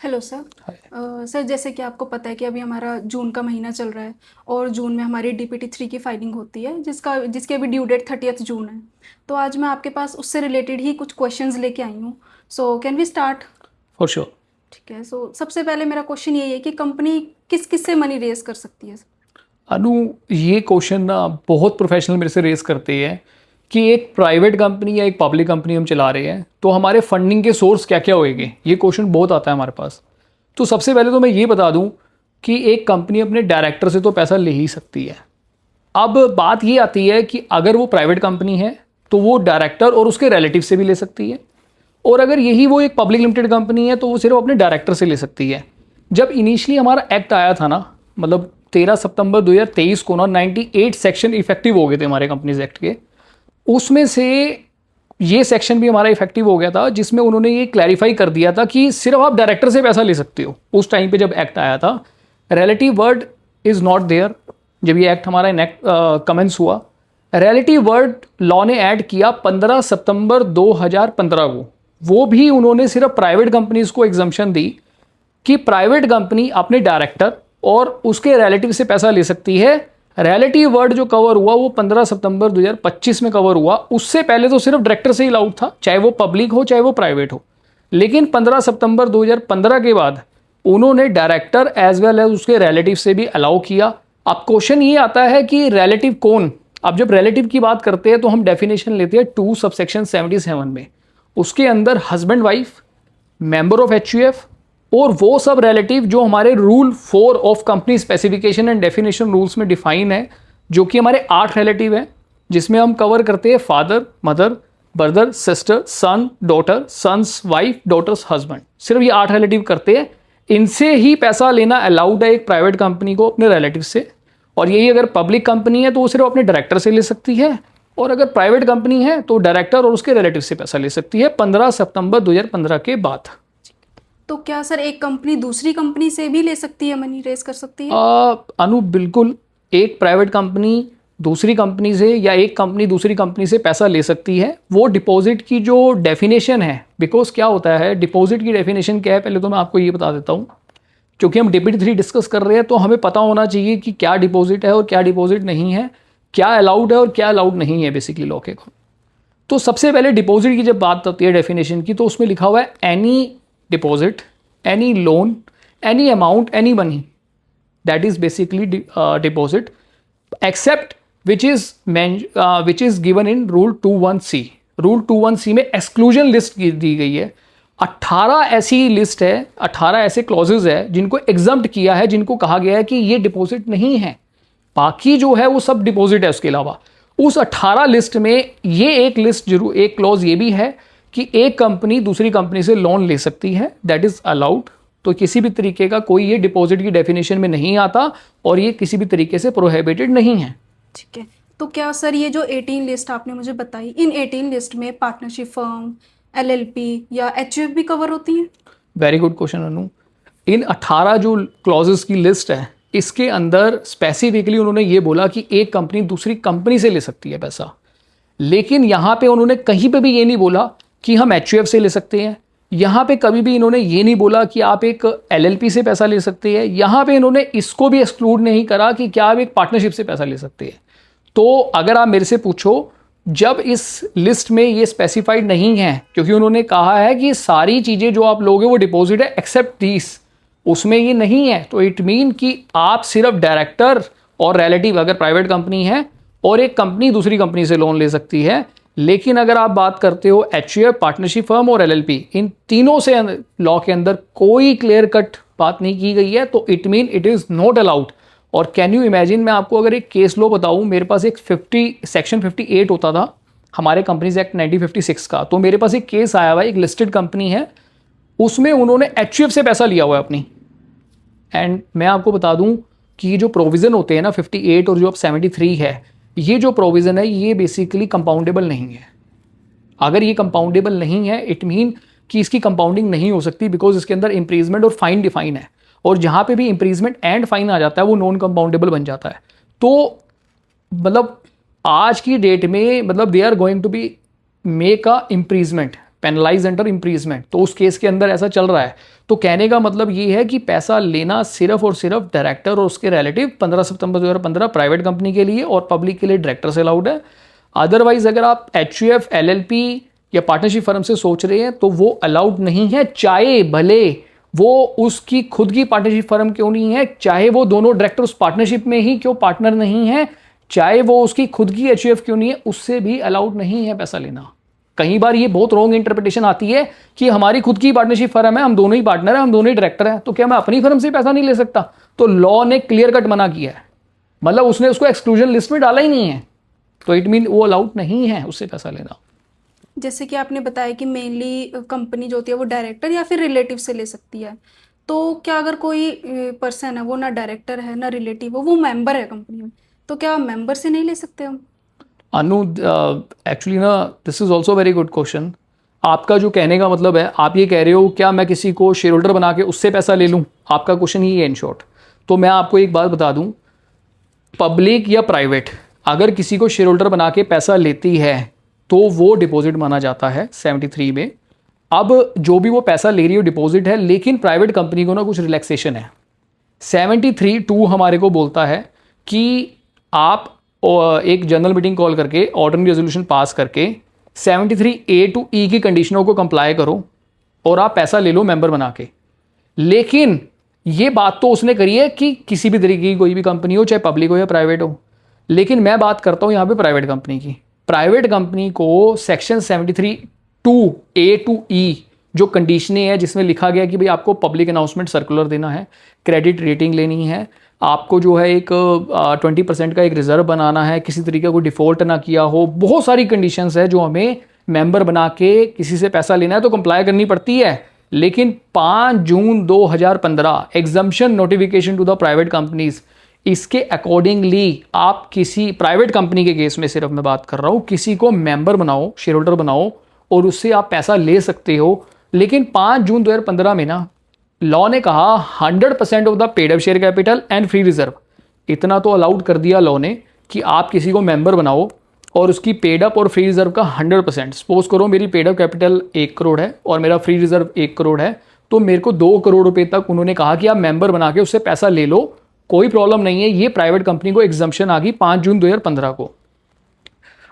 Hello sir. Sir, जैसे कि आपको पता है कि अभी हमारा जून का महीना चल रहा है और जून में हमारी DPT 3 की फाइलिंग होती है, जिसकी अभी ड्यू डेट 30 जून है। तो आज मैं आपके पास उससे रिलेटेड ही कुछ क्वेश्चंस लेके आई हूँ। So can we start? For sure. ठीक है। सो सबसे पहले मेरा क्वेश्चन यही है कि कंपनी किस किस से मनी रेज कर सकती है? अनु, ये क्वेश्चन ना बहुत प्रोफेशनल मेरे से रेस करते हैं कि एक प्राइवेट कंपनी या एक पब्लिक कंपनी हम चला रहे हैं तो हमारे फंडिंग के सोर्स क्या क्या होएंगे। ये क्वेश्चन बहुत आता है हमारे पास। तो सबसे पहले तो मैं ये बता दूं कि एक कंपनी अपने डायरेक्टर से तो पैसा ले ही सकती है। अब बात ये आती है कि अगर वो प्राइवेट कंपनी है तो वो डायरेक्टर और उसके रिलेटिव से भी ले सकती है, और अगर यही वो एक पब्लिक लिमिटेड कंपनी है तो वो सिर्फ अपने डायरेक्टर से ले सकती है। जब इनिशियली हमारा एक्ट आया था ना, मतलब 13 सितंबर 2023 को ना 98 सेक्शन इफेक्टिव हो गए थे हमारे कंपनीज एक्ट के। उसमें से ये सेक्शन भी हमारा इफेक्टिव हो गया था जिसमें उन्होंने ये क्लैरिफाई कर दिया था कि सिर्फ आप डायरेक्टर से पैसा ले सकते हो। उस टाइम पे जब एक्ट आया था, relative word is not there. जब ये एक्ट हमारा इनेक्ट कमेंस हुआ, रिलेटिव वर्ड लॉ ने ऐड किया 15 सितंबर 2015 को। वो भी उन्होंने सिर्फ प्राइवेट कंपनीज को एग्जम्पशन दी कि प्राइवेट कंपनी अपने डायरेक्टर और उसके रिलेटिव से पैसा ले सकती है। रिलेटिव वर्ड जो कवर हुआ वो 15 सितंबर 2025 में कवर हुआ। उससे पहले तो सिर्फ डायरेक्टर से ही अलाउड था, चाहे वो पब्लिक हो चाहे वो प्राइवेट हो। लेकिन 15 सितंबर 2015 के बाद उन्होंने डायरेक्टर एज वेल एज उसके रिलेटिव से भी अलाउ किया। अब क्वेश्चन ये आता है कि रिलेटिव कौन। अब जब रिलेटिव की बात करते हैं तो हम डेफिनेशन लेते हैं 2 सबसेक्शन 77 में। उसके अंदर husband wife, member of HUF और वो सब रिलेटिव जो हमारे rule 4 of company specification and definition rules में डिफाइन है, जो कि हमारे 8 रिलेटिव हैं, जिसमें हम कवर करते हैं father, mother, brother, sister, son, daughter, son's wife, daughter's husband. सिर्फ ये 8 रिलेटिव करते हैं। इनसे ही पैसा लेना अलाउड है एक प्राइवेट कंपनी को अपने रिलेटिव से। और यही अगर पब्लिक कंपनी है तो वो सिर्फ अपने डायरेक्टर से ले सकती है, और अगर प्राइवेट कंपनी है तो डायरेक्टर और उसके रिलेटिव से पैसा ले सकती है 15 सितंबर 2015 के बाद। तो क्या सर एक कंपनी दूसरी कंपनी से भी ले सकती है, मनी रेज कर सकती है? अनु, बिल्कुल। एक प्राइवेट कंपनी दूसरी कंपनी से या एक कंपनी दूसरी कंपनी से पैसा ले सकती है। वो डिपॉजिट की जो डेफिनेशन है, बिकॉज क्या होता है, डिपॉजिट की डेफिनेशन क्या है पहले तो मैं आपको ये बता देता हूँ। क्योंकि हम DPT 3 डिस्कस कर रहे हैं तो हमें पता होना चाहिए कि क्या डिपॉजिट है और क्या डिपॉजिट नहीं है, क्या अलाउड है और क्या अलाउड नहीं है बेसिकली लॉ के। तो सबसे पहले डिपॉजिट की जब बात होती है डेफिनेशन की, तो उसमें लिखा हुआ है any deposit, any loan, any amount, any money, that is basically deposit, except which is given in rule 21C। Rule 21C में एक्सक्लूजन लिस्ट दी गई है। 18 ऐसी लिस्ट है, 18 ऐसे क्लॉजेज है जिनको एग्जम्प्ट किया है, जिनको कहा गया है कि ये डिपॉजिट नहीं है। बाकी जो है वो सब डिपॉजिट है। उसके अलावा उस 18 लिस्ट में ये एक लिस्ट जरूर, एक क्लॉज ये भी है कि एक कंपनी दूसरी कंपनी से लोन ले सकती है, दैट इज अलाउड। तो किसी भी तरीके का कोई ये डिपॉजिट की डेफिनेशन में नहीं आता और ये किसी भी तरीके से प्रोहिबिटेड नहीं है। ठीक है। तो क्या सर ये जो 18 लिस्ट आपने मुझे बताई, इन 18 लिस्ट में पार्टनरशिप फर्म, LLP या HUF भी कवर होती हैं? वेरी गुड क्वेश्चन अनु। इन 18 जो क्लॉजेस की लिस्ट है, इसके अंदर स्पेसिफिकली उन्होंने ये बोला कि एक कंपनी दूसरी कंपनी से ले सकती है पैसा। लेकिन यहाँ पे उन्होंने कहीं पे भी ये नहीं बोला कि हम HUF से ले सकते हैं। यहाँ पे कभी भी इन्होंने ये नहीं बोला कि आप एक LLP से पैसा ले सकते हैं। यहाँ पे इन्होंने इसको भी एक्सक्लूड नहीं करा कि क्या आप एक पार्टनरशिप से पैसा ले सकते हैं। तो अगर आप मेरे से पूछो, जब इस लिस्ट में ये स्पेसिफाइड नहीं है, क्योंकि उन्होंने कहा है कि सारी चीज़ें जो आप लोगे वो डिपॉजिट है एक्सेप्ट दिस, उसमें ये नहीं है, तो इट मीन कि आप सिर्फ डायरेक्टर और रिलेटिव अगर प्राइवेट कंपनी है और एक कंपनी दूसरी कंपनी से लोन ले सकती है। लेकिन अगर आप बात करते हो HUF, पार्टनरशिप फर्म और LLP, इन तीनों से लॉ के अंदर कोई क्लियर कट बात नहीं की गई है, तो it mean it is not allowed. और कैन यू इमेजिन, मैं आपको अगर एक केस लॉ बताऊं, मेरे पास एक सेक्शन 58 होता था हमारे कंपनीज एक्ट 1956 का। तो मेरे पास एक केस आया हुआ है, एक लिस्टेड कंपनी है, उसमें उन्होंने HUF से पैसा लिया हुआ है अपनी। एंड मैं आपको बता दूं कि ये जो प्रोविज़न होते हैं ना 58 और जो अब 73 है, ये जो प्रोविज़न है ये बेसिकली कंपाउंडेबल नहीं है। अगर ये कंपाउंडेबल नहीं है, इट मीन कि इसकी कंपाउंडिंग नहीं हो सकती, बिकॉज इसके अंदर इम्प्रीजमेंट और फाइन डिफाइन है, और जहाँ पे भी इम्प्रीजमेंट एंड फाइन आ जाता है वो नॉन कंपाउंडेबल बन जाता है। तो मतलब आज की डेट में मतलब they are going to be make a imprisonment, penalize under imprisonment. तो उस केस के अंदर ऐसा चल रहा है। तो कहने का मतलब ये है कि पैसा लेना सिर्फ और सिर्फ डायरेक्टर और उसके रिलेटिव 15 सितंबर 2015 प्राइवेट कंपनी के लिए और पब्लिक के लिए डायरेक्टर से अलाउड है। अदरवाइज अगर आप HUF LLP या पार्टनरशिप फर्म से सोच रहे हैं तो वो अलाउड नहीं है, चाहे भले वो उसकी खुद की पार्टनरशिप फर्म क्यों नहीं है, चाहे वो दोनों डायरेक्टर उस पार्टनरशिप में ही क्यों पार्टनर नहीं है, चाहे वो उसकी खुद की HUF क्यों नहीं है, उससे भी अलाउड नहीं है पैसा लेना। कई बार ये बहुत रॉन्ग इंटरप्रिटेशन आती है कि हमारी खुद की पार्टनरशिप फर्म है, हम दोनों ही पार्टनर हैं, हम दोनों ही डायरेक्टर हैं, तो क्या मैं अपनी फर्म से पैसा नहीं ले सकता? तो लॉ ने क्लियर कट मना किया है, मतलब उसने उसको एक्सक्लूजन लिस्ट में डाला ही नहीं है, तो इट मीन वो अलाउड नहीं है उससे पैसा लेना। जैसे कि आपने बताया कि मेनली कंपनी जो होती है वो डायरेक्टर या फिर रिलेटिव से ले सकती है, तो क्या अगर कोई पर्सन है वो ना डायरेक्टर है ना रिलेटिव हो, वो मेंबर है कंपनी में, तो क्या मेंबर से नहीं ले सकते हम? अनु, एक्चुअली ना this is also very good question. आपका जो कहने का मतलब है, आप ये कह रहे हो क्या मैं किसी को शेयर होल्डर बना के उससे पैसा ले लूँ? आपका क्वेश्चन ही है इन शॉर्ट। तो मैं आपको एक बात बता दूँ, पब्लिक या प्राइवेट अगर किसी को शेयर होल्डर बना के पैसा लेती है तो वो डिपॉजिट माना जाता है 73 में। अब जो भी वो पैसा ले रही हो डिपॉजिट है, लेकिन प्राइवेट कंपनी को ना कुछ रिलैक्सेशन है। 73(2) हमारे को बोलता है कि आप एक जनरल मीटिंग कॉल करके ऑर्डिनरी रेजोल्यूशन पास करके 73A to E की कंडीशनों को कंप्लाई करो और आप पैसा ले लो मेंबर बना के। लेकिन ये बात तो उसने करी है कि किसी भी तरीके की कोई भी कंपनी हो, चाहे पब्लिक हो या प्राइवेट हो, लेकिन मैं बात करता हूं यहां पे प्राइवेट कंपनी की। प्राइवेट कंपनी को सेक्शन 73(2)A to E जो कंडीशनें हैं जिसमें लिखा गया कि भाई आपको पब्लिक अनाउंसमेंट सर्कुलर देना है, क्रेडिट रेटिंग लेनी है, आपको जो है एक 20% का एक रिजर्व बनाना है, किसी तरीके को डिफॉल्ट ना किया हो, बहुत सारी कंडीशंस है जो हमें मेंबर बना के किसी से पैसा लेना है तो कंप्लाई करनी पड़ती है। लेकिन 5 June 2015 exemption notification to the private companies, इसके अकॉर्डिंगली आप किसी प्राइवेट कंपनी के केस में सिर्फ मैं बात कर रहा हूं, किसी को मेंबर बनाओ, शेयर होल्डर बनाओ और उससे आप पैसा ले सकते हो। लेकिन 5 जून 2015 में ना लॉ ने कहा 100% of the paid up share capital and free reserve, इतना तो अलाउड कर दिया लॉ ने कि आप किसी को मेंबर बनाओ और उसकी पेड अप और फ्री रिजर्व का 100%। सपोज करो मेरी पेड अप कैपिटल 1 करोड़ है और मेरा फ्री रिजर्व 1 करोड़ है, तो मेरे को 2 करोड़ रुपए तक उन्होंने कहा कि आप मेंबर बना के उससे पैसा ले लो, कोई प्रॉब्लम नहीं है। ये प्राइवेट कंपनी को एग्जम्पशन आ गई 5 जून 2015 को।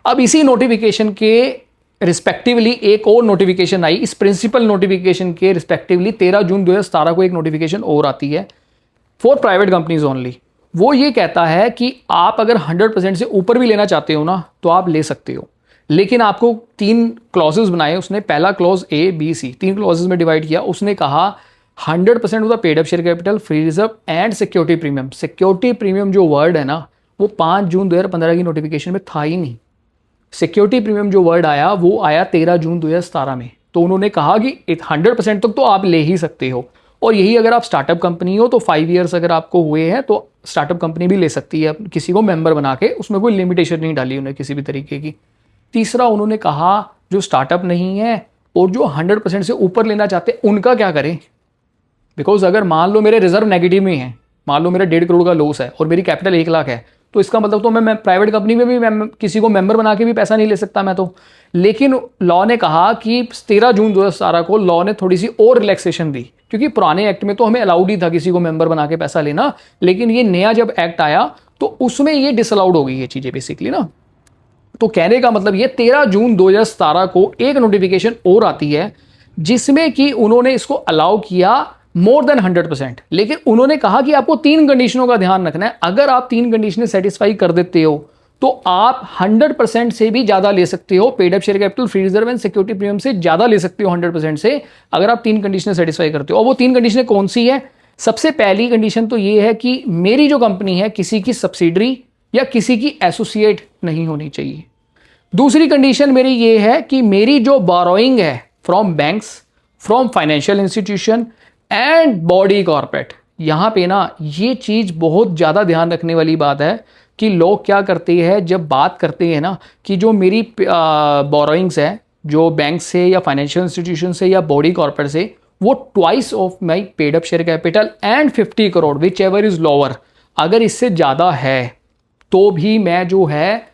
अब इसी नोटिफिकेशन के रिस्पेक्टिवली एक और नोटिफिकेशन आई, इस प्रिंसिपल नोटिफिकेशन के रिस्पेक्टिवली 13 जून 2017 को एक नोटिफिकेशन और आती है फॉर प्राइवेट कंपनीज ओनली। वो ये कहता है कि आप अगर 100% से ऊपर भी लेना चाहते हो ना तो आप ले सकते हो, लेकिन आपको 3 क्लॉजेस बनाए उसने। पहला clause A, B, C 3 clauses में डिवाइड किया। उसने कहा 100% of the paid up share capital, free reserve and security premium. Security premium जो वर्ड है ना वो 5 जून 2015 की नोटिफिकेशन में था ही नहीं। सिक्योरिटी प्रीमियम जो वर्ड आया वो आया 13 जून 2017 में। तो उन्होंने कहा कि 100% तक तो आप ले ही सकते हो, और यही अगर आप स्टार्टअप कंपनी हो तो 5 ईयर्स अगर आपको हुए हैं तो स्टार्टअप कंपनी भी ले सकती है किसी को मेंबर बना के, उसमें कोई लिमिटेशन नहीं डाली उन्हें किसी भी तरीके की। तीसरा उन्होंने कहा जो स्टार्टअप नहीं है और जो 100% से ऊपर लेना चाहते हैं उनका क्या करें। बिकॉज अगर मान लो मेरे रिजर्व नेगेटिव में है, मान लो मेरा 1.5 करोड़ का लॉस है और मेरी कैपिटल 1 लाख है, तो इसका मतलब तो मैं प्राइवेट कंपनी में भी मैं किसी को मेंबर बना के भी पैसा नहीं ले सकता मैं तो। लेकिन लॉ ने कहा कि 13 जून 2017 को लॉ ने थोड़ी सी और रिलैक्सेशन दी, क्योंकि पुराने एक्ट में तो हमें अलाउड ही था किसी को मेंबर बना के पैसा लेना, लेकिन ये नया जब एक्ट आया तो उसमें ये डिसअलाउड हो गई ये चीजें बेसिकली ना। तो कहने का मतलब ये 13 जून 2017 को एक नोटिफिकेशन और आती है जिसमें कि उन्होंने इसको अलाउ किया मोर देन 100%। लेकिन उन्होंने कहा कि आपको 3 कंडीशनों का ध्यान रखना है। अगर आप 3 कंडीशनें सेटिस्फाई कर देते हो तो आप 100% से भी ज्यादा ले सकते हो, paid up share capital, free reserve and security premium से ज्यादा ले सकते हो 100% से, अगर आप 3 कंडीशनें सेटिस्फाई करते हो। और वो 3 कंडीशनें कौन सी है? सबसे पहली कंडीशन तो ये है कि मेरी जो कंपनी है किसी की सब्सिडरी या किसी की एसोसिएट नहीं होनी चाहिए। दूसरी कंडीशन मेरी ये है कि मेरी जो बोरोइंग है from banks, from financial institution and body corporate, यहां पे ना ये चीज बहुत ज्यादा ध्यान रखने वाली बात है कि लोग क्या करते हैं जब बात करते हैं ना कि जो मेरी बोरोइंग्स है जो बैंक से या फाइनेंशियल इंस्टीट्यूशन से या बॉडी कॉर्पोरेट से, वो twice of my paid up share capital and 50 crore which ever is lower, अगर इससे ज्यादा है तो भी मैं जो है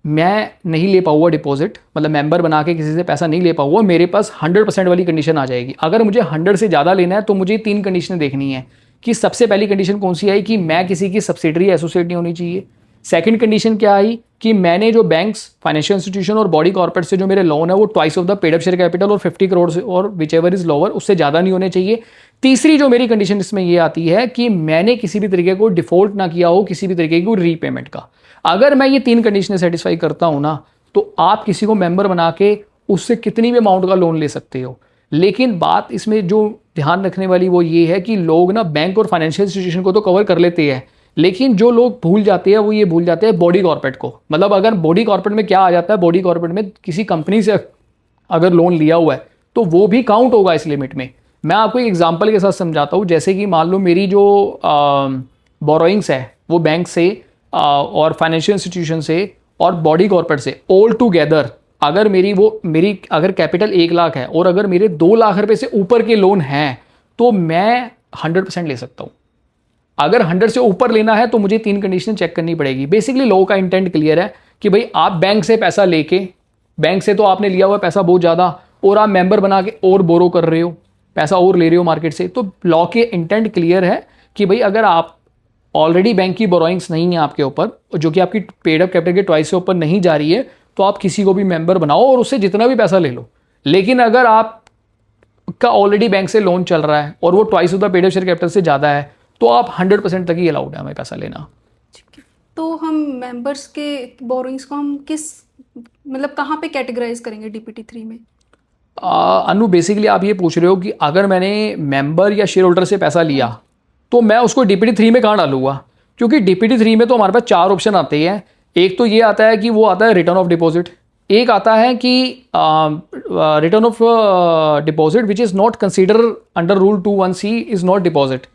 मैं नहीं ले पाऊंगा डिपॉजिट, मतलब मेंबर बना के किसी से पैसा नहीं ले पाऊंगा, मेरे पास 100% वाली कंडीशन आ जाएगी। अगर मुझे 100 से ज़्यादा लेना है तो मुझे 3 कंडीशनें देखनी है कि सबसे पहली कंडीशन कौन सी आई कि मैं किसी की सब्सिडरी एसोसिएट नहीं होनी चाहिए। सेकंड कंडीशन क्या आई कि मैंने जो बैंक्स, फाइनेंशियल इंस्टीट्यूशन और बॉडी कॉर्पोरेट से जो मेरे लोन है वो twice of the paid up share capital और 50 करोड़ से और विच एवर इज लोअर उससे ज़्यादा नहीं होने चाहिए। तीसरी जो मेरी कंडीशन इसमें ये आती है कि मैंने किसी भी तरीके को डिफॉल्ट ना किया हो किसी भी तरीके की रीपेमेंट का। अगर मैं ये 3 कंडीशनें सेटिस्फाई करता हूं ना तो आप किसी को मेंबर बना के उससे कितनी भी अमाउंट का लोन ले सकते हो। लेकिन बात इसमें जो ध्यान रखने वाली वो ये है कि लोग ना बैंक और फाइनेंशियल इंस्टीट्यूशन को तो कवर कर लेते हैं, लेकिन जो लोग भूल जाते हैं वो ये भूल जाते हैं बॉडी कॉर्पोरेट को। मतलब अगर बॉडी कॉर्पोरेट में क्या आ जाता है, बॉडी कॉर्पोरेट में किसी कंपनी से अगर लोन लिया हुआ है तो वो भी काउंट होगा इस लिमिट में। मैं आपको एक एग्जांपल के साथ समझाता हूँ। जैसे कि मान लो मेरी जो बोरोइंग्स है वो बैंक से और फाइनेंशियल इंस्टीट्यूशन से और बॉडी कॉर्पोरेट से ऑल टुगेदर अगर मेरी अगर कैपिटल 1 लाख है और अगर मेरे 2 लाख रुपए से ऊपर के लोन हैं तो मैं 100% ले सकता हूँ। अगर 100 से ऊपर लेना है तो मुझे 3 कंडीशन चेक करनी पड़ेगी। बेसिकली लॉ का इंटेंट क्लियर है कि भाई आप बैंक से पैसा लेके, बैंक से तो आपने लिया हुआ पैसा बहुत ज़्यादा और आप मेंबर बना के और बोरो कर रहे हो, पैसा और ले रहे हो मार्केट से, तो लॉ के इंटेंट क्लियर है कि भाई अगर आप ऑलरेडी बैंक की बोरोइंग्स नहीं है आपके ऊपर, जो कि आपकी पेड अप कैपिटल के ट्वाइस से ऊपर नहीं जा रही है, तो आप किसी को भी मेंबर बनाओ और उससे जितना भी पैसा ले लो। लेकिन अगर आपका ऑलरेडी बैंक से लोन चल रहा है और वो twice of the paid up share capital से ज़्यादा है तो आप 100% तक ही अलाउड है हमें पैसा लेना। ठीक है। तो हम मेंबर्स के बोरोइंग्स को हम किस मतलब कहाँ पे कैटेगराइज करेंगे DPT3 में? अनु बेसिकली आप ये पूछ रहे हो कि अगर मैंने मेंबर या शेयर होल्डर से पैसा लिया तो मैं उसको DPT3 में कहाँ डालूंगा? क्योंकि DPT3 में तो हमारे पास 4 ऑप्शन आते हैं। एक तो ये आता है कि वो आता है रिटर्न ऑफ डिपॉजिट, एक आता है कि return of deposit which is not consider under rule 21C is not deposit,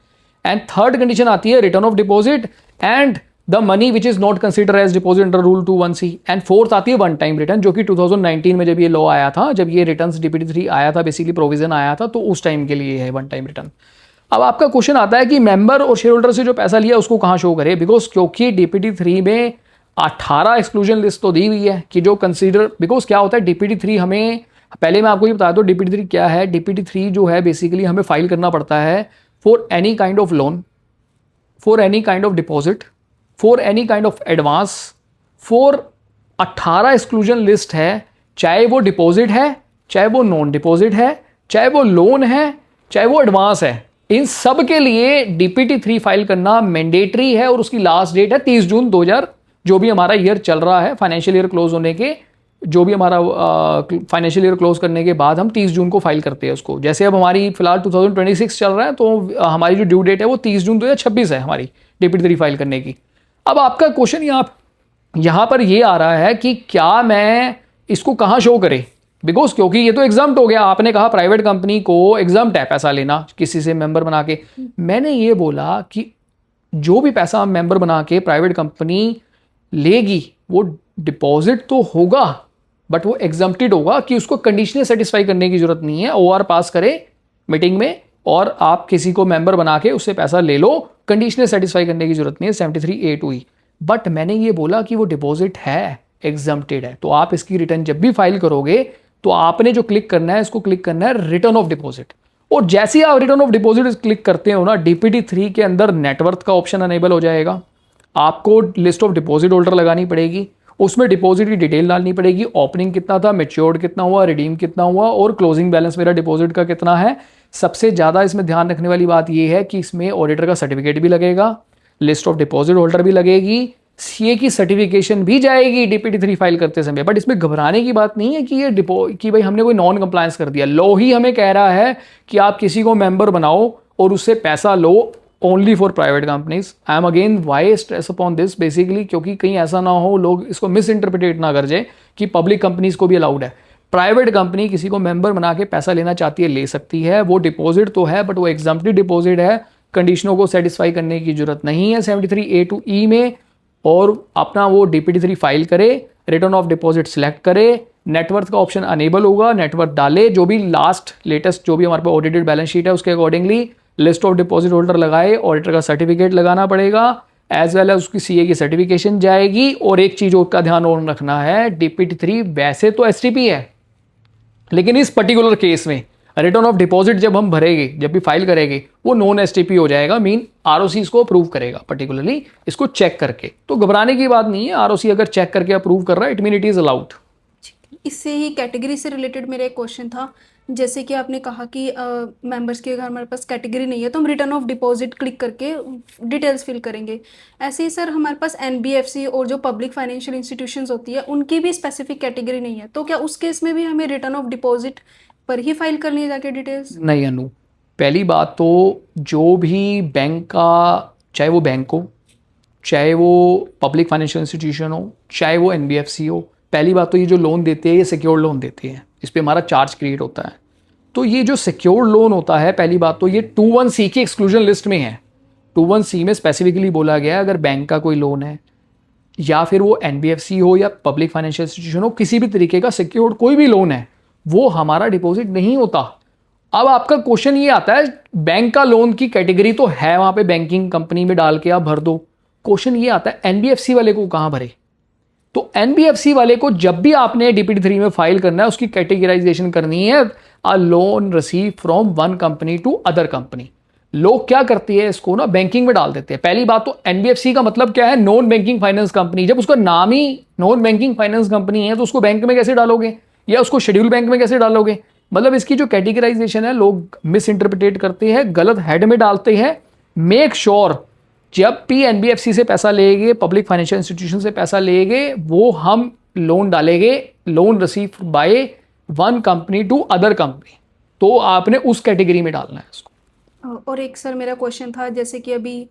and third condition आती है return of deposit and the money which is not consider as deposit under rule 21C, and fourth आती है one time return, जो कि 2019 में जब ये law आया था, जब ये रिटर्न्स DPT3 आया था, बेसिकली प्रोविजन आया था, तो उस टाइम के लिए है वन टाइम रिटर्न। अब आपका क्वेश्चन आता है कि मेंबर और शेयर होल्डर से जो पैसा लिया उसको कहाँ शो करे, बिकॉज क्योंकि DPT3 में 18 एक्सक्लूजन लिस्ट तो दी हुई है कि जो कंसीडर, बिकॉज क्या होता है DPT3 हमें, पहले मैं आपको ये बता दूं DPT3 क्या है। DPT3 जो है बेसिकली हमें फाइल करना पड़ता है for any kind of loan, for any kind of deposit, for any kind of advance, for 18 exclusion list है, चाहे वो डिपॉजिट है, चाहे वो नॉन डिपॉजिट है, चाहे वो लोन है, चाहे वो एडवांस है। इन सब के लिए DPT3 फाइल करना मैंडेटरी है और उसकी लास्ट डेट है 30 जून 2000, जो भी हमारा ईयर चल रहा है, फाइनेंशियल ईयर क्लोज होने के, जो भी हमारा फाइनेंशियल ईयर क्लोज करने के बाद हम 30 जून को फाइल करते हैं उसको। जैसे अब हमारी फिलहाल 2026 चल रहा है तो हमारी जो ड्यू डेट है वो 30 जून 2026 है हमारी DPT3 फाइल करने की। अब आपका क्वेश्चन यहाँ पर ये आ रहा है कि क्या मैं इसको कहाँ शो करे, बिकॉज क्योंकि ये तो एग्जाम्प्ट हो गया। आपने कहा प्राइवेट कंपनी को एग्जाम्प्ट है पैसा लेना किसी से मेंबर बना के। मैंने ये बोला कि जो भी पैसा मेंबर बना के प्राइवेट कंपनी लेगी वो डिपॉजिट तो होगा, बट वो एग्जम्प्टेड होगा कि उसको कंडीशनें सेटिस्फाई करने की जरूरत नहीं है। OR पास करे मीटिंग में और आप किसी को मेंबर बना के उससे पैसा ले लो, कंडीशनें सेटिस्फाई करने की जरूरत नहीं है 73A2E। बट मैंने ये बोला कि वो डिपॉजिट है, एग्जम्प्टेड है, तो आप इसकी रिटर्न जब भी फाइल करोगे तो आपने जो क्लिक करना है, इसको क्लिक करना है रिटर्न ऑफ डिपॉजिट। और जैसे ही आप रिटर्न ऑफ डिपॉजिट क्लिक करते हो ना, DPT3 के अंदर नेटवर्थ का ऑप्शन अनेबल हो जाएगा। आपको लिस्ट ऑफ डिपॉजिट होल्डर लगानी पड़ेगी, उसमें डिपॉजिट की डिटेल डालनी पड़ेगी, ओपनिंग कितना था, मैच्योर्ड कितना हुआ, रिडीम कितना हुआ और क्लोजिंग बैलेंस मेरा डिपॉजिट का कितना है। सबसे ज़्यादा इसमें ध्यान रखने वाली बात यह है कि इसमें ऑडिटर का सर्टिफिकेट भी लगेगा, लिस्ट ऑफ डिपॉजिट होल्डर भी लगेगी, CA की सर्टिफिकेशन भी जाएगी DPT3 फाइल करते समय। बट इसमें घबराने की बात नहीं है कि ये कि भाई हमने कोई नॉन कंप्लायंस कर दिया। लॉ ही हमें कह रहा है कि आप किसी को मेंबर बनाओ और उससे पैसा लो only for private companies. I am again why stress upon this, basically क्योंकि कहीं ऐसा ना हो लोग इसको मिस इंटरप्रिटेट ना कर जाए कि पब्लिक कंपनीज को भी अलाउड है। प्राइवेट कंपनी किसी को मेंबर बना के पैसा लेना चाहती है, ले सकती है। वो डिपॉजिट तो है बट वो एग्जम्प्टेड डिपॉजिट है, कंडीशनों को सेटिस्फाई करने की जरूरत नहीं है 73A2E में। और अपना वो DPT3 फाइल करे, रिटर्न ऑफ डिपॉजिट सेलेक्ट करे, नेटवर्थ का ऑप्शन अनेबल होगा, नेटवर्थ डाले, जो भी लास्ट लेटेस्ट जो भी हमारे पास ऑडिटेड बैलेंस शीट है उसके accordingly list of deposit holder लगाए, ऑडिटर का सर्टिफिकेट लगाना पड़ेगा, एज वेल एज उसकी सीए की सर्टिफिकेशन जाएगी। और एक चीज़ का ध्यान और रखना है, DPT3 वैसे तो एसटीपी है, लेकिन इस पर्टिकुलर केस में रिटर्न ऑफ डिपॉजिट जब हम भरेंगे, जब भी फाइल करेंगे, वो नॉन एसटीपी हो जाएगा। मीन आरओसी इसको अप्रूव करेगा, पर्टिकुलरली इसको चेक करके। तो घबराने की बात नहीं है, आरओसी अगर चेक करके अप्रूव कर रहा है, it mean it is allowed. इससे ही कैटेगरी से रिलेटेड मेरा एक क्वेश्चन था, जैसे कि आपने कहा कि मेंबर्स की अगर हमारे पास कैटेगरी नहीं है तो हम रिटर्न ऑफ डिपॉजिट क्लिक करके डिटेल्स फिल करेंगे। ऐसे ही सर हमारे पास एनबीएफसी और जो पब्लिक फाइनेंशियल इंस्टीट्यूशंस होती है उनकी भी स्पेसिफिक कैटेगरी नहीं है, तो क्या उस केस में भी हमें रिटर्न ऑफ डिपॉजिट पर ही फाइल करनी है जाके डिटेल्स? नहीं अनु, पहली बात तो जो भी बैंक का, चाहे वो बैंक हो, चाहे वो पब्लिक फाइनेंशियल इंस्टीट्यूशन हो, चाहे वो एनबीएफसी हो, पहली बात तो ये जो लोन देते हैं ये सिक्योर्ड लोन देते हैं, इस पर हमारा चार्ज क्रिएट होता है। तो ये जो सिक्योर्ड लोन होता है, पहली बात तो ये 21C की एक्सक्लूजन लिस्ट में है। 21C में स्पेसिफिकली बोला गया है अगर बैंक का कोई लोन है या फिर वो एनबीएफसी हो या पब्लिक फाइनेंशियल इंस्टीट्यूशन हो, किसी भी तरीके का सिक्योर्ड कोई भी लोन है, वो हमारा डिपॉजिट नहीं होता। अब आपका क्वेश्चन ये आता है, बैंक का लोन की कैटेगरी तो है वहां पे, बैंकिंग कंपनी में डाल के आप भर दो। क्वेश्चन ये आता है एनबीएफसी वाले को कहां भरे? तो एनबीएफसी वाले को जब भी आपने DPT3 में फाइल करना है, उसकी कैटेगराइजेशन करनी है, a loan receive from one company to other company. लोग क्या करती है, इसको ना बैंकिंग में डाल देते हैं। पहली बात तो एनबीएफसी का मतलब क्या है, नॉन बैंकिंग फाइनेंस कंपनी। जब उसका नाम ही नॉन बैंकिंग फाइनेंस कंपनी है तो उसको बैंक में कैसे डालोगे, या उसको शेड्यूल बैंक में कैसे डालोगे? मतलब इसकी जो कैटेगराइजेशन है लोग मिस इंटरप्रिटेट करते हैं, गलत हेड में डालते हैं। मेक श्योर जब भी एनबीएफसी से पैसा लेंगे, पब्लिक फाइनेंशियल इंस्टीट्यूशन से पैसा लेंगे, वो हम लोन डालेंगे loan receive by one company to other company, तो आपने उस कैटेगरी में डालना है इसको। और एक सर मेरा क्वेश्चन था, जैसे कि अभी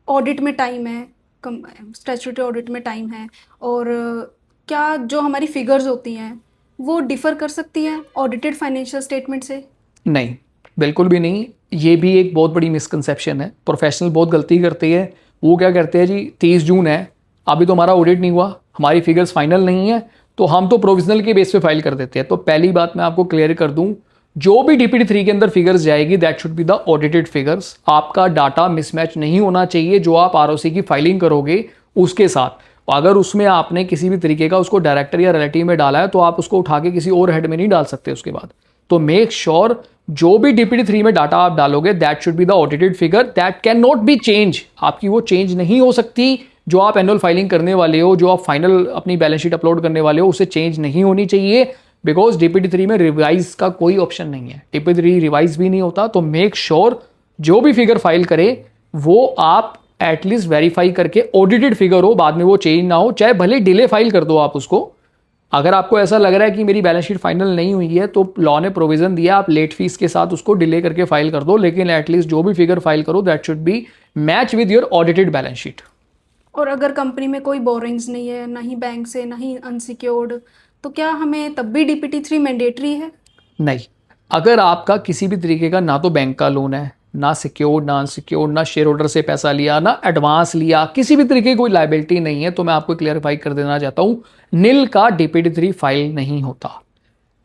ऑडिट में टाइम है, स्टैट्यूटरी ऑडिट में टाइम है, और क्या जो हमारी फिगर्स होती हैं वो डिफ़र कर सकती हैं ऑडिटेड फाइनेंशियल स्टेटमेंट से? नहीं, बिल्कुल भी नहीं। ये भी एक बहुत बड़ी मिसकंसेप्शन है, प्रोफेशनल बहुत गलती करते हैं। वो क्या करते हैं जी, 30 जून है, अभी तो हमारा ऑडिट नहीं हुआ, हमारी फिगर्स फाइनल नहीं है, तो हम तो प्रोविजनल के बेस पे फाइल कर देते हैं। तो पहली बात मैं आपको क्लियर कर दूं, जो भी DPT3 के अंदर फिगर्स जाएगी that should be the audited figures. आपका डाटा मिसमैच नहीं होना चाहिए जो आप आरओसी की फाइलिंग करोगे उसके साथ। अगर उसमें आपने किसी भी तरीके का उसको डायरेक्टर या रिलेटिव में डाला है तो आप उसको उठा के किसी और हेड में नहीं डाल सकते उसके बाद। तो मेक श्योर जो भी DPT3 में डाटा आप डालोगे that should be the audited figure, that can not be change. आपकी वो चेंज नहीं हो सकती। जो आप एनुअल फाइलिंग करने वाले हो, जो आप फाइनल अपनी बैलेंस शीट अपलोड करने वाले हो, उससे चेंज नहीं होनी चाहिए, बिकॉज DPT3 में रिवाइज का कोई ऑप्शन नहीं है। DPT3 रिवाइज भी नहीं होता। तो मेक श्योर जो भी फिगर फाइल करे वो आप एटलीस्ट वेरीफाई करके ऑडिटेड फिगर हो, बाद में वो चेंज ना हो, चाहे भले डिले फाइल कर दो आप उसको। अगर आपको ऐसा लग रहा है कि मेरी बैलेंस शीट फाइनल नहीं हुई है तो लॉ ने प्रोविजन दिया, आप लेट फीस के साथ उसको डिले करके फाइल कर दो, लेकिन एटलीस्ट जो भी फिगर फाइल करो that should be match with your audited balance sheet. और अगर कंपनी में कोई बोरिंग्स नहीं है, ना ही बैंक से ना ही अनसिक्योर्ड, तो क्या हमें तब भी DPT3 मैंडेटरी है? नहीं, अगर आपका किसी भी तरीके का ना तो बैंक का लोन है, ना सिक्योर्ड ना अनसिक्योर्ड, ना शेयर होल्डर से पैसा लिया, ना एडवांस लिया, किसी भी तरीके की कोई लाइबिलिटी नहीं है, तो मैं आपको क्लियरिफाई कर देना चाहता हूँ, नील का DPT3 फाइल नहीं होता।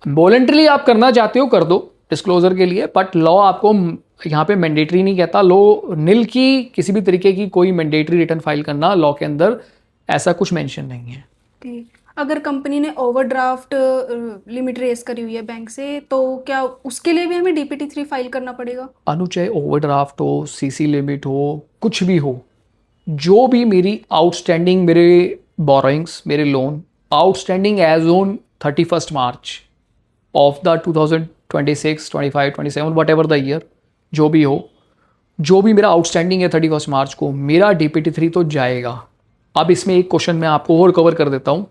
वॉलंटरली आप करना चाहते हो कर दो डिस्क्लोजर के लिए, बट लॉ आपको यहाँ पे मैंडेटरी नहीं कहता। लॉ नील की किसी भी तरीके की कोई मैंडेटरी रिटर्न फाइल करना लॉ के अंदर ऐसा कुछ मेंशन नहीं है। ठीक। अगर कंपनी ने ओवरड्राफ्ट लिमिट रेस करी हुई है बैंक से, तो क्या उसके लिए भी हमें DPT3 फाइल करना पड़ेगा? अनु, चाहे ओवरड्राफ्ट हो, CC लिमिट हो, कुछ भी हो, जो भी मेरी आउटस्टैंडिंग, मेरे बोरोइंग्स, मेरे loan outstanding as on 31 March of the 2026, 25, 27 whatever the year, जो भी हो, जो भी मेरा आउटस्टैंडिंग है 31 मार्च को, मेरा DPT3 तो जाएगा। अब इसमें एक क्वेश्चन मैं आपको और कवर कर देता हूँ।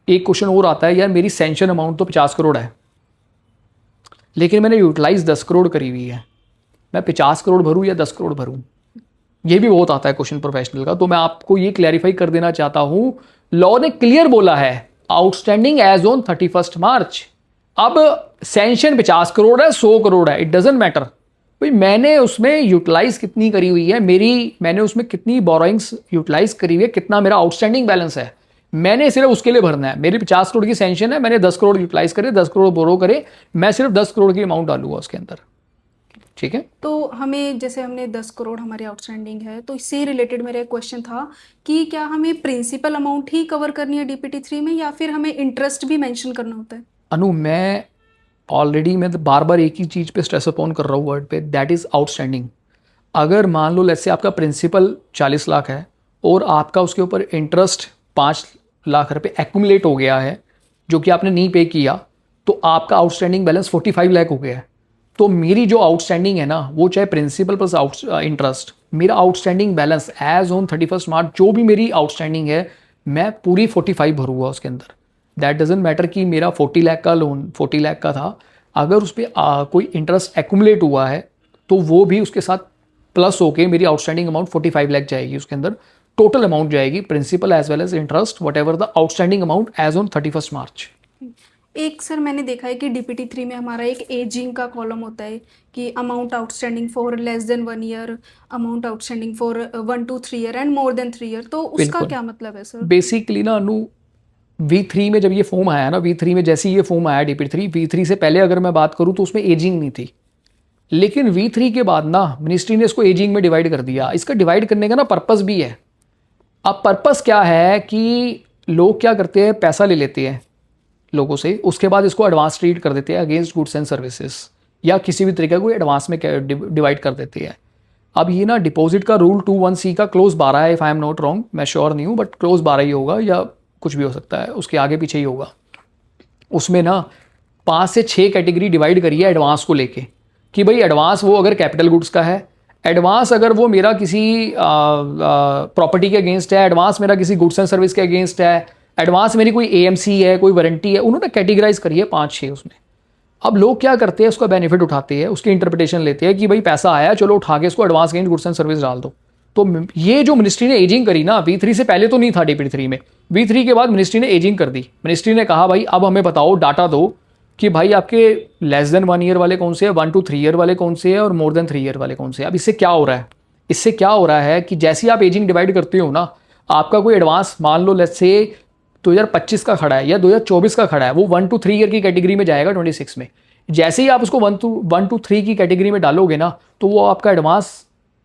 एक क्वेश्चन और आता है, यार मेरी सैंक्शन अमाउंट तो 50 करोड़ है, लेकिन मैंने यूटिलाइज 10 करोड़ करी हुई है, मैं 50 करोड़ भरूँ या 10 करोड़ भरूँ? ये भी बहुत आता है क्वेश्चन प्रोफेशनल का। तो मैं आपको ये क्लैरिफाई कर देना चाहता हूँ, लॉ ने क्लियर बोला है आउटस्टैंडिंग एज ऑन 31 मार्च। अब सैंक्शन 50 करोड़ है, 100 करोड़ है, इट डजेंट मैटर भाई मैंने उसमें यूटिलाइज कितनी करी हुई है, मैंने उसमें कितनी बोरोइंग्स यूटिलाइज करी हुई है, कितना मेरा आउटस्टैंडिंग बैलेंस है, मैंने सिर्फ उसके लिए भरना है। मेरी 50 करोड़ की सैंक्शन है, मैंने 10 करोड़ यूटिलाइज करे, 10 करोड़ बोरो करे, मैं सिर्फ 10 करोड़ की अमाउंट डालूंगा उसके अंदर। ठीक है। तो हमें जैसे हमने 10 करोड़ हमारे आउटस्टैंडिंग है, तो इससे रिलेटेड मेरा एक क्वेश्चन था कि क्या हमें प्रिंसिपल अमाउंट ही कवर करनी है डीपीटी 3 में, या फिर हमें इंटरेस्ट भी मेंशन करना होता है? अनु, मैं बार बार एक ही चीज़ पे स्ट्रेस अपॉन कर रहा हूँ वर्ड पे, दैट इज़ आउटस्टैंडिंग। अगर मान लो लेट्स से आपका प्रिंसिपल 40 लाख है और आपका उसके ऊपर इंटरेस्ट 5 लाख रुपए एक्यूमुलेट हो गया है जो कि आपने नहीं पे किया, तो आपका आउटस्टैंडिंग बैलेंस 45 लाख हो गया है। तो मेरी जो आउटस्टैंडिंग है ना, वो चाहे प्रिंसिपल प्लस इंटरेस्ट, मेरा आउटस्टैंडिंग बैलेंस एज ऑन 31 मार्च जो भी मेरी आउटस्टैंडिंग है, मैं पूरी 45 भरूंगा उसके अंदर। दैट डजेंट मैटर कि मेरा 40 लाख का लोन 40 लाख का था, अगर उस पर कोई इंटरेस्ट एक्यूमुलेट हुआ है तो वो भी उसके साथ प्लस होके मेरी आउटस्टैंडिंग अमाउंट 45 लाख जाएगी, उसके अंदर टोटल अमाउंट जाएगी, principal as well as interest, whatever the outstanding amount as on 31 March. एक सर मैंने देखा है कि डीपीटी 3 में हमारा एक एजिंग का कॉलम होता है कि amount outstanding for less than 1 year, amount outstanding for 1 to 3 year and more than 3 year, तो उसका बिल्कुल। क्या मतलब है सर? बेसिकली ना अनु, V3 में जब ये फॉर्म आया ना, V3 में जैसे ये फॉर्म आया DP3, V3 से पहले अगर मैं बात करूँ तो उसमें एजिंग नहीं थी, लेकिन V3 के बाद ना मिनिस्ट्री ने इसको एजिंग में डिवाइड कर दिया। इसका डिवाइड करने का ना पर्पस भी है। अब पर्पस क्या है कि लोग क्या करते हैं, पैसा ले लेते हैं लोगों से, उसके बाद इसको एडवांस ट्रीट कर देते हैं अगेंस्ट गुड्स एंड सर्विसेज, या किसी भी तरीके को एडवांस में डिवाइड कर देते हैं। अब ये ना डिपॉजिट का रूल 21C का क्लोज 12 है, if I am not wrong, मैं श्योर नहीं हूँ, बट क्लोज 12 ही होगा या कुछ भी हो सकता है, उसके आगे पीछे ही होगा। उसमें ना 5 से 6 कैटेगरी डिवाइड करी है एडवांस को लेके, कि भाई एडवांस वो अगर कैपिटल गुड्स का है, एडवांस अगर वो मेरा किसी प्रॉपर्टी के अगेंस्ट है, एडवांस मेरा किसी गुड्स एंड सर्विस के अगेंस्ट है, एडवांस मेरी कोई AMC है, कोई वारंटी है, उन्होंने कैटेगराइज करी है 5-6 उसमें। अब लोग क्या करते हैं, उसका बेनिफिट उठाते हैं, उसकी इंटरप्रिटेशन लेते हैं कि भाई पैसा आया, चलो उठा के इसको advance against goods and service डाल दो। तो ये जो मिनिस्ट्री ने एजिंग करी ना, V3 से पहले तो नहीं था DP3 में, V3 के बाद मिनिस्ट्री ने एजिंग कर दी। मिनिस्ट्री ने कहा भाई अब हमें बताओ, डाटा दो कि भाई आपके लेस देन 1 ईयर वाले कौन से हैं, 1 to 3 ईयर वाले कौन से हैं, और मोर देन 3 ईयर वाले कौन से हैं। अब इससे क्या हो रहा है, इससे क्या हो रहा है कि जैसे आप एजिंग डिवाइड करते हो ना, आपका कोई एडवांस मान लो लेट्स से 2025 का खड़ा है या 2024 का खड़ा है, वो 1 to 3 ईयर की कैटेगरी में जाएगा 26 में। जैसे ही आप उसको 1 to 3 की कैटेगरी में डालोगे ना, तो वो आपका एडवांस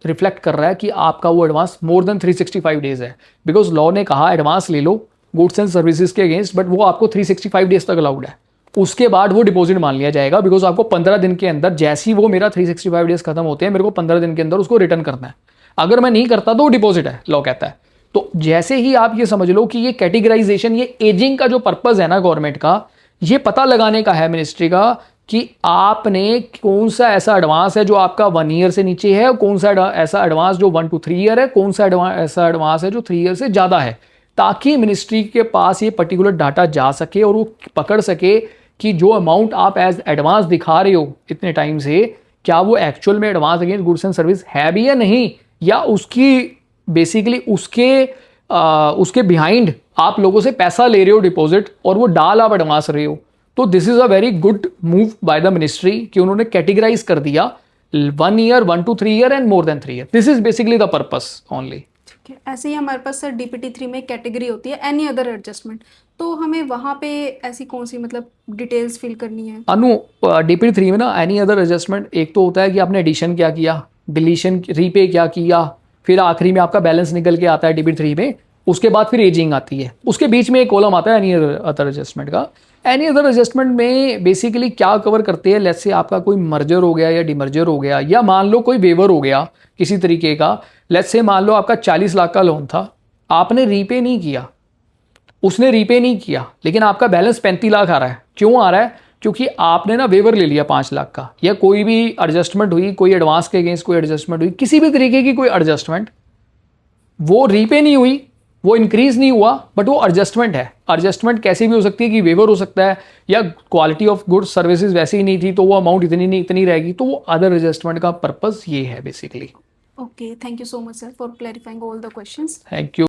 रिफ्लेक्ट कर रहा है कि आपका वो एडवांस मोर देन 365 डेज है, बिकॉज लॉ ने कहा एडवांस ले लो गुड्स एंड सर्विसेज के अगेंस्ट, बट वो आपको 365 डेज तक अलाउड है। उसके बाद वो डिपॉजिट मान लिया जाएगा, बिकॉज आपको 15 दिन के अंदर, जैसे ही वो मेरा 365 डेज खत्म होते हैं, मेरे को 15 दिन के अंदर उसको रिटर्न करना है। अगर मैं नहीं करता तो वो डिपॉजिट है, लॉ कहता है। तो जैसे ही आप ये समझ लो कि ये कैटेगराइजेशन, ये एजिंग का जो पर्पज है ना गवर्नमेंट का, ये पता लगाने का है मिनिस्ट्री का कि आपने कौन सा ऐसा एडवांस है जो आपका 1 ईयर से नीचे है, और कौन सा ऐसा एडवांस जो 1 to 3 ईयर है, कौन सा ऐसा एडवांस है जो 3 ईयर से ज़्यादा है, ताकि मिनिस्ट्री के पास ये पर्टिकुलर डाटा जा सके और वो पकड़ सके कि जो अमाउंट आप एज एडवांस दिखा रहे हो इतने टाइम से, क्या वो एक्चुअल में advance against goods and service है भी या नहीं, या उसकी बेसिकली उसके बिहाइंड आप लोगों से पैसा ले रहे हो डिपॉजिट, और वो डाल आप एडवांस रहे हो। तो this is a very good move by the ministry कि उन्होंने कैटेगराइज कर दिया 1 year, 1 to 3 year and more than 3 year. This is basically the purpose only. ठीक है, ऐसे ही हमारे पास सर DPT 3 में कैटेगरी होती है एनी अदर एडजस्टमेंट, तो हमें वहाँ पे ऐसी कौन सी मतलब डिटेल्स फिल करनी है? अनु, DP3 में ना एनी अदर एडजस्टमेंट एक तो होता है कि आपने एडिशन क्या किया, डिलीशन, रीपे क्या किया, फिर आखिरी में आपका बैलेंस निकल के आता है DP3 में, उसके बाद फिर एजिंग आती है, उसके बीच में एक कॉलम आता है एनी अदर एडजस्टमेंट का। एनी अदर एडजस्टमेंट में बेसिकली क्या कवर करते हैं, लेट्स से आपका कोई मर्जर हो गया या डिमर्जर हो गया, या मान लो कोई वेवर हो गया किसी तरीके का। लेट्स से मान लो आपका 40 लाख का लोन था, आपने रीपे नहीं किया, उसने रीपे नहीं किया, लेकिन आपका बैलेंस 35 लाख आ रहा है। क्यों आ रहा है? क्योंकि आपने ना वेवर ले लिया 5 लाख का, या कोई भी एडजस्टमेंट हुई, कोई एडवांस के अगेंस्ट कोई एडजस्टमेंट हुई, किसी भी तरीके की कोई एडजस्टमेंट, वो रीपे नहीं हुई, वो इंक्रीज नहीं हुआ, बट वो एडजस्टमेंट है। एडजस्टमेंट कैसी भी हो सकती है कि वेवर हो सकता है, या क्वालिटी ऑफ गुड्स सर्विसेज वैसी ही नहीं थी तो वो अमाउंट इतनी रहेगी, तो वो अदर एडजस्टमेंट का पर्पस ये है basically. Okay, thank you so much sir for clarifying all the questions. Thank you.